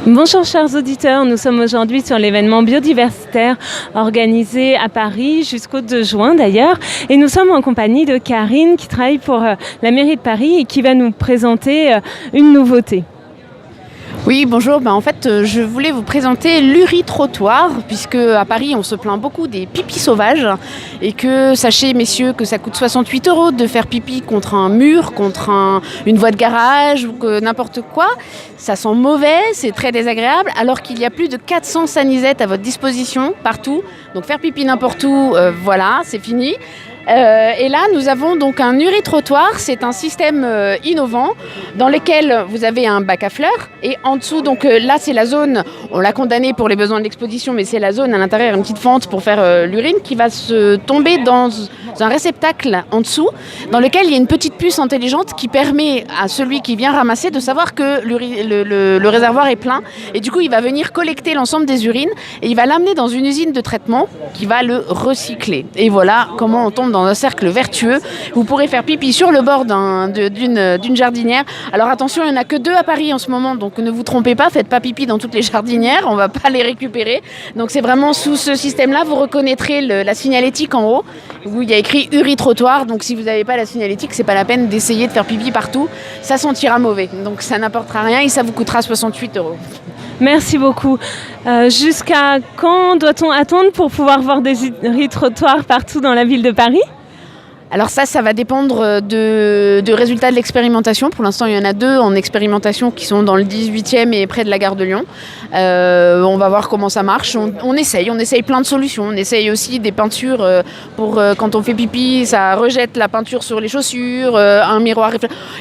Bonjour chers auditeurs, nous sommes aujourd'hui sur l'événement biodiversitaire organisé à Paris jusqu'au 2 juin d'ailleurs et nous sommes en compagnie de Karine qui travaille pour la mairie de Paris et qui va nous présenter une nouveauté. Oui, bonjour. En fait, je voulais vous présenter l'Uri-trottoir, puisque à Paris, on se plaint beaucoup des pipis sauvages et que, sachez, messieurs, que ça coûte 68 € de faire pipi contre un mur, contre une voie de garage ou que n'importe quoi. Ça sent mauvais, c'est très désagréable, alors qu'il y a plus de 400 sanisettes à votre disposition partout. Donc faire pipi n'importe où, voilà, c'est fini. Et là, nous avons donc un Uri-trottoir. C'est un système innovant dans lequel vous avez un bac à fleurs et en dessous, donc là, c'est la zone, on l'a condamné pour les besoins de l'exposition, mais c'est la zone à l'intérieur, une petite fente pour faire l'urine qui va se tomber dans un réceptacle en dessous, dans lequel il y a une petite puce intelligente qui permet à celui qui vient ramasser de savoir que le réservoir est plein. Et du coup, il va venir collecter l'ensemble des urines et il va l'amener dans une usine de traitement qui va le recycler. Et voilà comment on tombe dans un cercle vertueux. Vous pourrez faire pipi sur le bord d'une jardinière. Alors attention, il n'y en a que 2 à Paris en ce moment, donc ne vous trompez pas, faites pas pipi dans toutes les jardinières, on ne va pas les récupérer. Donc c'est vraiment sous ce système-là, vous reconnaîtrez la signalétique en haut, où il y a écrit Uri-trottoir, donc si vous n'avez pas la signalétique, c'est pas la peine d'essayer de faire pipi partout, ça sentira mauvais. Donc ça n'apportera rien et ça vous coûtera 68 €. Merci beaucoup. Jusqu'à quand doit-on attendre pour pouvoir voir des Uri-trottoirs partout dans la ville de Paris ? Alors ça va dépendre de résultats de l'expérimentation. Pour l'instant, il y en a 2 en expérimentation qui sont dans le 18e et près de la gare de Lyon. On va voir comment ça marche. On essaye plein de solutions. On essaye aussi des peintures pour quand on fait pipi, ça rejette la peinture sur les chaussures, un miroir.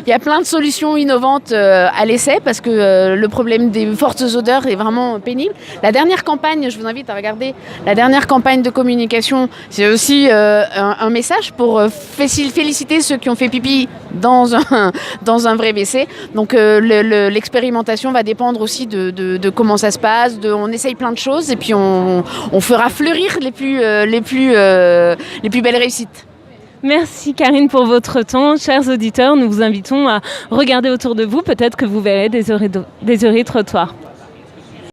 Il y a plein de solutions innovantes à l'essai parce que le problème des fortes odeurs est vraiment pénible. La dernière campagne, je vous invite à regarder, la dernière campagne de communication, c'est aussi un message pour féliciter ceux qui ont fait pipi dans un vrai WC. Donc l'expérimentation va dépendre aussi de comment ça se passe. On essaye plein de choses et puis on fera fleurir les plus belles réussites. Merci Karine pour votre temps. Chers auditeurs, nous vous invitons à regarder autour de vous. Peut-être que vous verrez des Uri-trottoirs.